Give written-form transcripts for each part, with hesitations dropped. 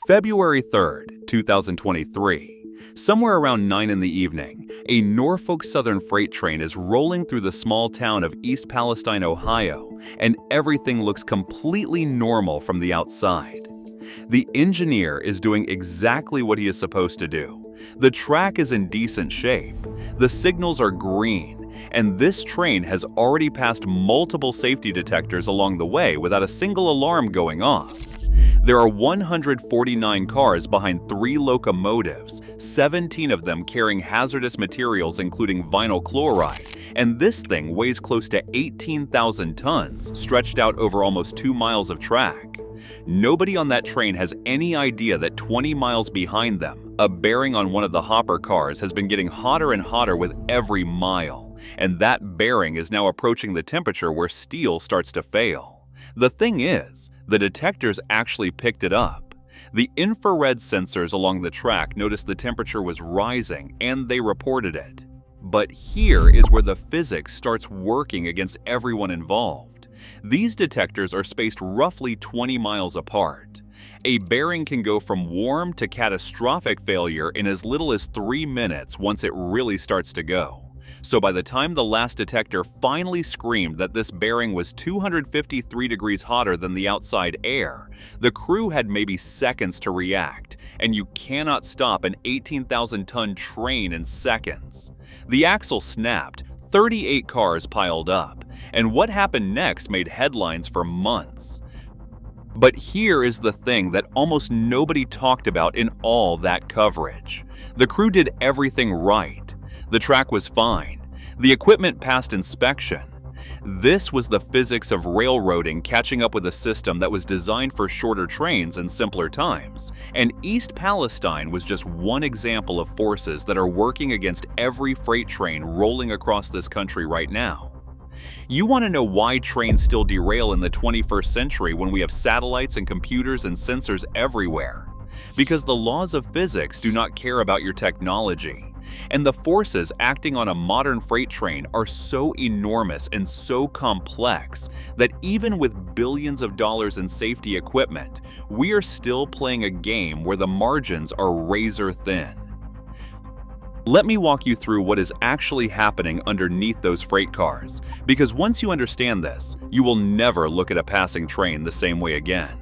February 3rd, 2023. Somewhere around 9 in the evening, a Norfolk Southern freight train is rolling through the small town of East Palestine, Ohio, and everything looks completely normal from the outside. The engineer is doing exactly what he is supposed to do. The track is in decent shape, the signals are green, and this train has already passed multiple safety detectors along the way without a single alarm going off. There are 149 cars behind 3 locomotives, 17 of them carrying hazardous materials including vinyl chloride, and this thing weighs close to 18,000 tons, stretched out over almost 2 miles of track. Nobody on that train has any idea that 20 miles behind them, a bearing on one of the hopper cars has been getting hotter and hotter with every mile, and that bearing is now approaching the temperature where steel starts to fail. The thing is, the detectors actually picked it up. The infrared sensors along the track noticed the temperature was rising and they reported it. But here is where the physics starts working against everyone involved. These detectors are spaced roughly 20 miles apart. A bearing can go from warm to catastrophic failure in as little as 3 minutes once it really starts to go. So by the time the last detector finally screamed that this bearing was 253 degrees hotter than the outside air, the crew had maybe seconds to react, and you cannot stop an 18,000-ton train in seconds. The axle snapped, 38 cars piled up, and what happened next made headlines for months. But here is the thing that almost nobody talked about in all that coverage. The crew did everything right. The track was fine. The equipment passed inspection. This was the physics of railroading catching up with a system that was designed for shorter trains and simpler times. And East Palestine was just one example of forces that are working against every freight train rolling across this country right now. You want to know why trains still derail in the 21st century when we have satellites and computers and sensors everywhere? Because the laws of physics do not care about your technology. And the forces acting on a modern freight train are so enormous and so complex that even with billions of dollars in safety equipment, we are still playing a game where the margins are razor thin. Let me walk you through what is actually happening underneath those freight cars, because once you understand this, you will never look at a passing train the same way again.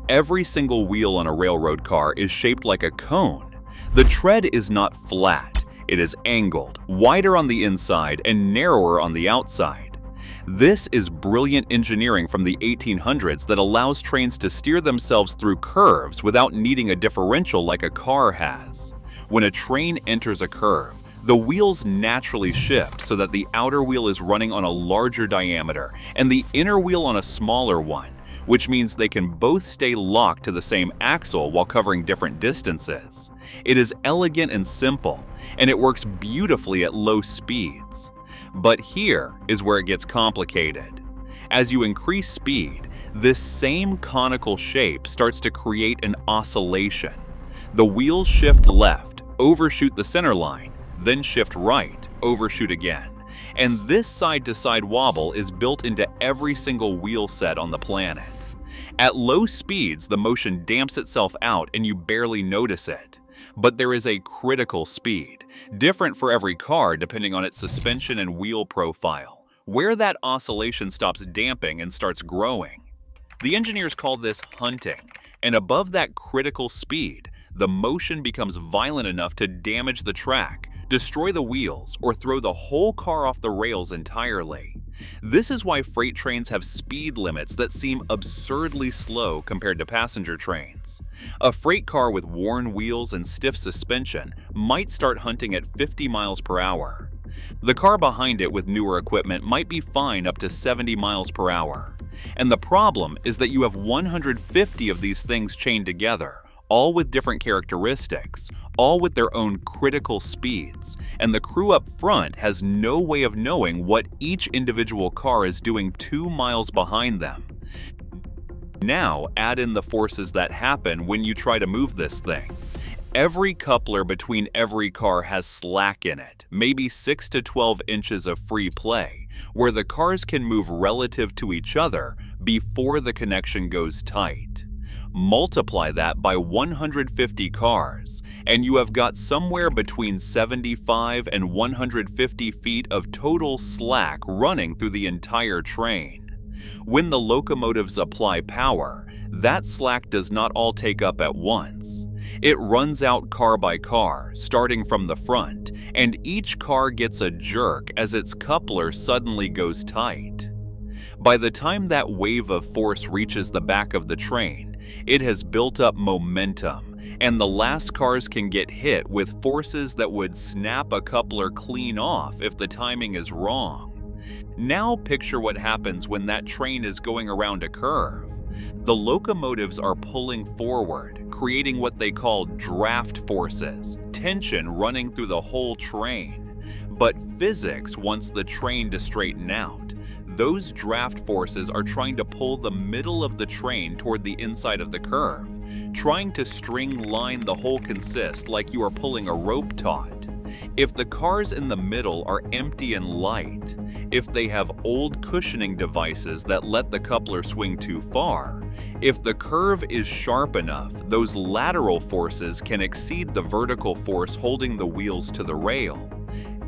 Every single wheel on a railroad car is shaped like a cone. The tread is not flat, it is angled, wider on the inside and narrower on the outside. This is brilliant engineering from the 1800s that allows trains to steer themselves through curves without needing a differential like a car has. When a train enters a curve, the wheels naturally shift so that the outer wheel is running on a larger diameter and the inner wheel on a smaller one, which means they can both stay locked to the same axle while covering different distances. It is elegant and simple, and it works beautifully at low speeds. But here is where it gets complicated. As you increase speed, this same conical shape starts to create an oscillation. The wheels shift left, overshoot the center line, then shift right, overshoot again. And this side-to-side wobble is built into every single wheel set on the planet. At low speeds, the motion damps itself out and you barely notice it. But there is a critical speed, different for every car depending on its suspension and wheel profile, where that oscillation stops damping and starts growing. The engineers call this hunting, and above that critical speed, the motion becomes violent enough to damage the track, destroy the wheels, or throw the whole car off the rails entirely. This is why freight trains have speed limits that seem absurdly slow compared to passenger trains. A freight car with worn wheels and stiff suspension might start hunting at 50 miles per hour. The car behind it with newer equipment might be fine up to 70 miles per hour. And the problem is that you have 150 of these things chained together, all with different characteristics, all with their own critical speeds, and the crew up front has no way of knowing what each individual car is doing 2 miles behind them. Now add in the forces that happen when you try to move this thing. Every coupler between every car has slack in it, maybe 6 to 12 inches of free play, where the cars can move relative to each other before the connection goes tight. Multiply that by 150 cars, and you have got somewhere between 75 and 150 feet of total slack running through the entire train. When the locomotives apply power, that slack does not all take up at once. It runs out car by car, starting from the front, and each car gets a jerk as its coupler suddenly goes tight. By the time that wave of force reaches the back of the train, it has built up momentum, and the last cars can get hit with forces that would snap a coupler clean off if the timing is wrong. Now picture what happens when that train is going around a curve. The locomotives are pulling forward, creating what they call draft forces, tension running through the whole train. But physics wants the train to straighten out. Those draft forces are trying to pull the middle of the train toward the inside of the curve, trying to string line the whole consist like you are pulling a rope taut. If the cars in the middle are empty and light, if they have old cushioning devices that let the coupler swing too far, if the curve is sharp enough, those lateral forces can exceed the vertical force holding the wheels to the rail.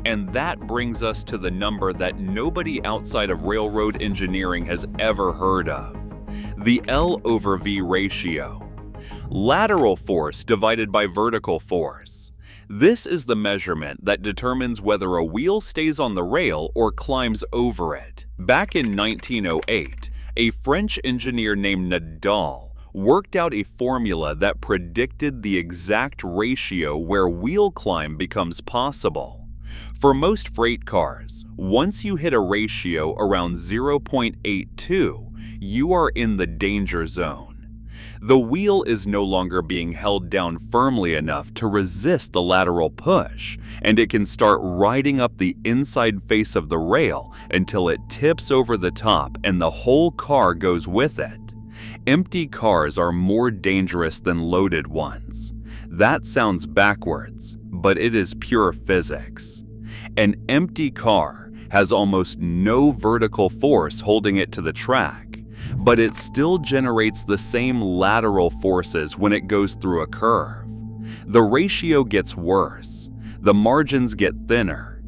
And that brings us to the number that nobody outside of railroad engineering has ever heard of: the L/V ratio. Lateral force divided by vertical force. This is the measurement that determines whether a wheel stays on the rail or climbs over it. Back in 1908, a French engineer named Nadal worked out a formula that predicted the exact ratio where wheel climb becomes possible. For most freight cars, once you hit a ratio around 0.82, you are in the danger zone. The wheel is no longer being held down firmly enough to resist the lateral push, and it can start riding up the inside face of the rail until it tips over the top and the whole car goes with it. Empty cars are more dangerous than loaded ones. That sounds backwards, but it is pure physics. An empty car has almost no vertical force holding it to the track, but it still generates the same lateral forces when it goes through a curve. The ratio gets worse, the margins get thinner,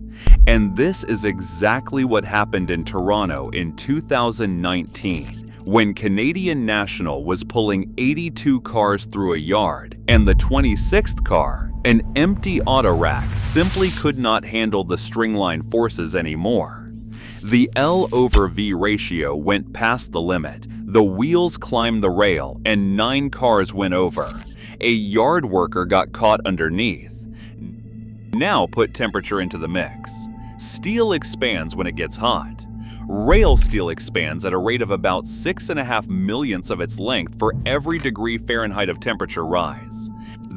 and this is exactly what happened in Toronto in 2019, when Canadian National was pulling 82 cars through a yard, and the 26th car, an empty auto rack, simply could not handle the stringline forces anymore. The L/V ratio went past the limit, the wheels climbed the rail, and 9 cars went over. A yard worker got caught underneath. Now put temperature into the mix. Steel expands when it gets hot. Rail steel expands at a rate of about 6.5 millionths of its length for every degree Fahrenheit of temperature rise.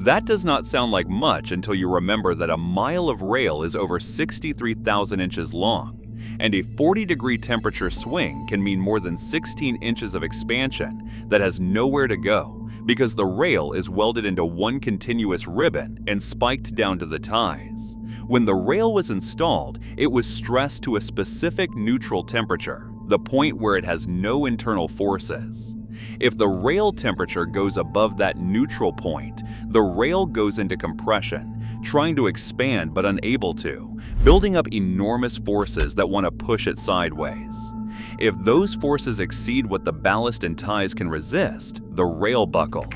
That does not sound like much until you remember that a mile of rail is over 63,000 inches long, and a 40-degree temperature swing can mean more than 16 inches of expansion that has nowhere to go because the rail is welded into one continuous ribbon and spiked down to the ties. When the rail was installed, it was stressed to a specific neutral temperature, the point where it has no internal forces. If the rail temperature goes above that neutral point, the rail goes into compression, trying to expand but unable to, building up enormous forces that want to push it sideways. If those forces exceed what the ballast and ties can resist, the rail buckles.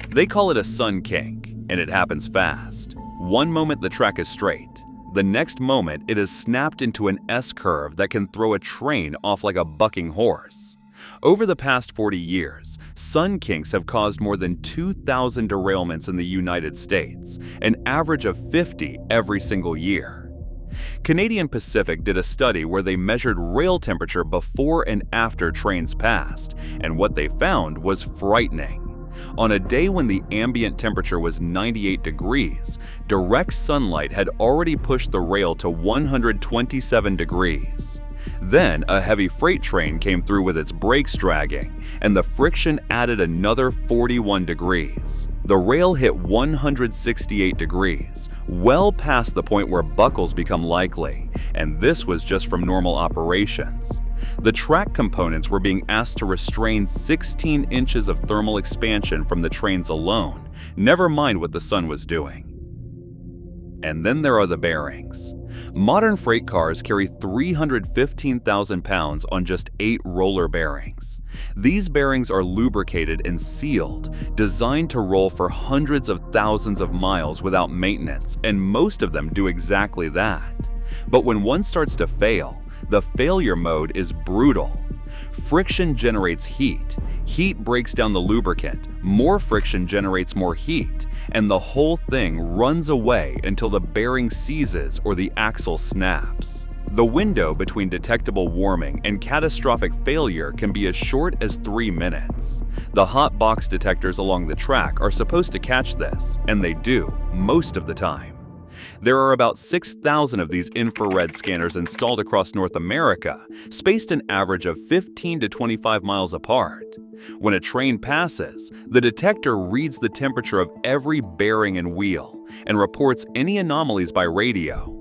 They call it a sun kink, and it happens fast. One moment the track is straight. The next moment it is snapped into an S-curve that can throw a train off like a bucking horse. Over the past 40 years, sun kinks have caused more than 2,000 derailments in the United States, an average of 50 every single year. Canadian Pacific did a study where they measured rail temperature before and after trains passed, and what they found was frightening. On a day when the ambient temperature was 98 degrees, direct sunlight had already pushed the rail to 127 degrees. Then a heavy freight train came through with its brakes dragging, and the friction added another 41 degrees. The rail hit 168 degrees, well past the point where buckles become likely, and this was just from normal operations. The track components were being asked to restrain 16 inches of thermal expansion from the trains alone, never mind what the sun was doing. And then there are the bearings. Modern freight cars carry 315,000 pounds on just 8 roller bearings. These bearings are lubricated and sealed, designed to roll for hundreds of thousands of miles without maintenance, and most of them do exactly that. But when one starts to fail, the failure mode is brutal. Friction generates heat. Heat breaks down the lubricant. More friction generates more heat, and the whole thing runs away until the bearing seizes or the axle snaps. The window between detectable warming and catastrophic failure can be as short as 3 minutes. The hot box detectors along the track are supposed to catch this, and they do, most of the time. There are about 6,000 of these infrared scanners installed across North America, spaced an average of 15 to 25 miles apart. When a train passes, the detector reads the temperature of every bearing and wheel and reports any anomalies by radio.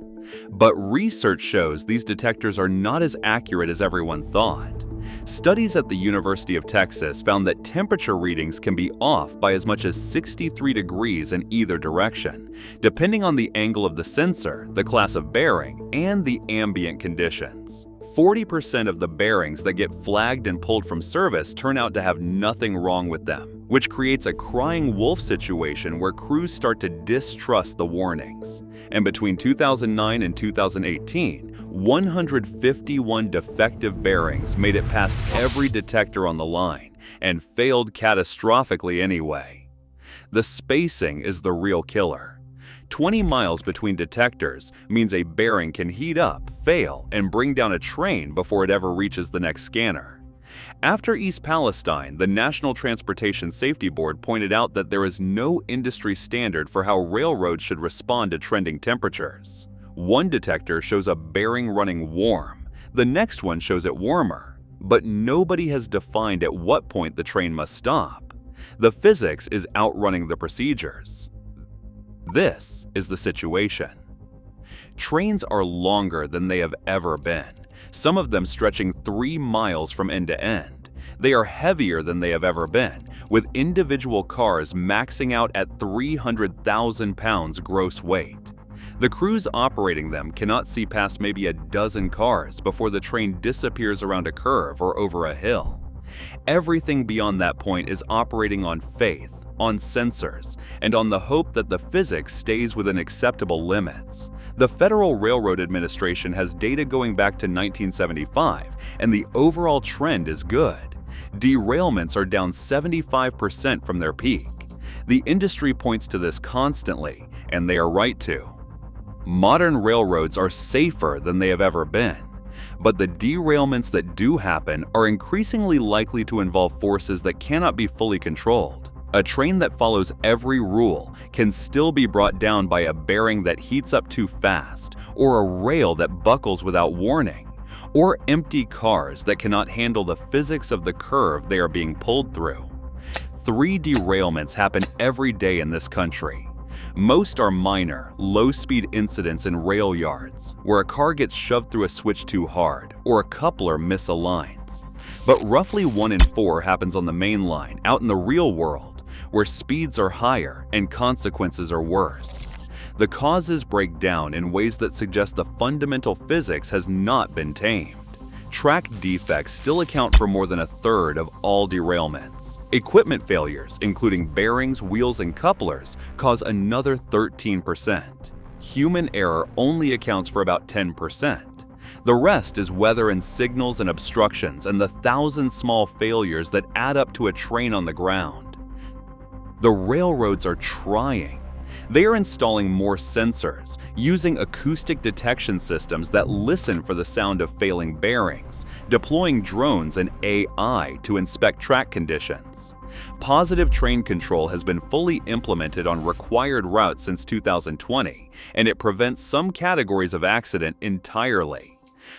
But research shows these detectors are not as accurate as everyone thought. Studies at the University of Texas found that temperature readings can be off by as much as 63 degrees in either direction, depending on the angle of the sensor, the class of bearing, and the ambient conditions. 40% of the bearings that get flagged and pulled from service turn out to have nothing wrong with them, which creates a crying wolf situation where crews start to distrust the warnings. And between 2009 and 2018, 151 defective bearings made it past every detector on the line and failed catastrophically anyway. The spacing is the real killer. 20 miles between detectors means a bearing can heat up, fail, and bring down a train before it ever reaches the next scanner. After East Palestine, the National Transportation Safety Board pointed out that there is no industry standard for how railroads should respond to trending temperatures. One detector shows a bearing running warm, the next one shows it warmer, but nobody has defined at what point the train must stop. The physics is outrunning the procedures. This is the situation. Trains are longer than they have ever been, some of them stretching 3 miles from end to end. They are heavier than they have ever been, with individual cars maxing out at 300,000 pounds gross weight. The crews operating them cannot see past maybe a dozen cars before the train disappears around a curve or over a hill. Everything beyond that point is operating on faith, on sensors, and on the hope that the physics stays within acceptable limits. The Federal Railroad Administration has data going back to 1975, and the overall trend is good. Derailments are down 75% from their peak. The industry points to this constantly, and they are right to. Modern railroads are safer than they have ever been, but the derailments that do happen are increasingly likely to involve forces that cannot be fully controlled. A train that follows every rule can still be brought down by a bearing that heats up too fast, or a rail that buckles without warning, or empty cars that cannot handle the physics of the curve they are being pulled through. 3 derailments happen every day in this country. Most are minor, low-speed incidents in rail yards, where a car gets shoved through a switch too hard, or a coupler misaligns. But roughly 1 in 4 happens on the main line, out in the real world, where speeds are higher and consequences are worse. The causes break down in ways that suggest the fundamental physics has not been tamed. Track defects still account for more than a third of all derailments. Equipment failures, including bearings, wheels, and couplers, cause another 13%. Human error only accounts for about 10%. The rest is weather and signals and obstructions and the 1,000 small failures that add up to a train on the ground. The railroads are trying. They are installing more sensors, using acoustic detection systems that listen for the sound of failing bearings, deploying drones and AI to inspect track conditions. Positive train control has been fully implemented on required routes since 2020, and it prevents some categories of accident entirely.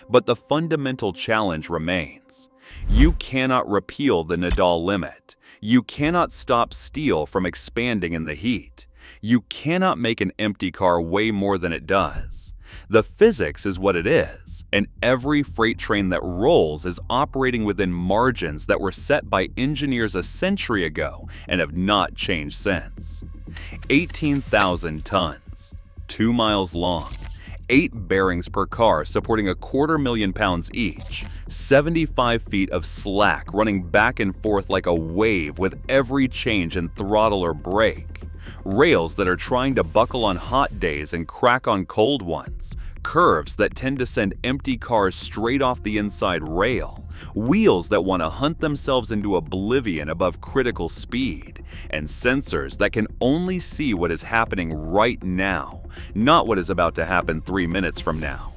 But the fundamental challenge remains. You cannot repeal the Nadal limit. You cannot stop steel from expanding in the heat. You cannot make an empty car weigh more than it does. The physics is what it is, and every freight train that rolls is operating within margins that were set by engineers a century ago and have not changed since. 18,000 tons, 2 miles long, 8 bearings per car supporting 250,000 pounds each, 75 feet of slack running back and forth like a wave with every change in throttle or brake, rails that are trying to buckle on hot days and crack on cold ones, curves that tend to send empty cars straight off the inside rail, wheels that want to hunt themselves into oblivion above critical speed, and sensors that can only see what is happening right now, not what is about to happen 3 minutes from now.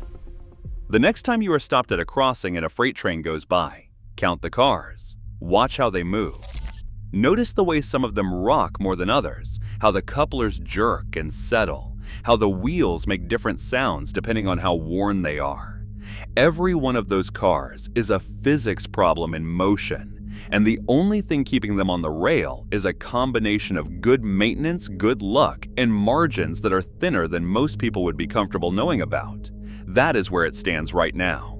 The next time you are stopped at a crossing and a freight train goes by, count the cars. Watch how they move. Notice the way some of them rock more than others, how the couplers jerk and settle, how the wheels make different sounds depending on how worn they are. Every one of those cars is a physics problem in motion, and the only thing keeping them on the rail is a combination of good maintenance, good luck, and margins that are thinner than most people would be comfortable knowing about. That is where it stands right now.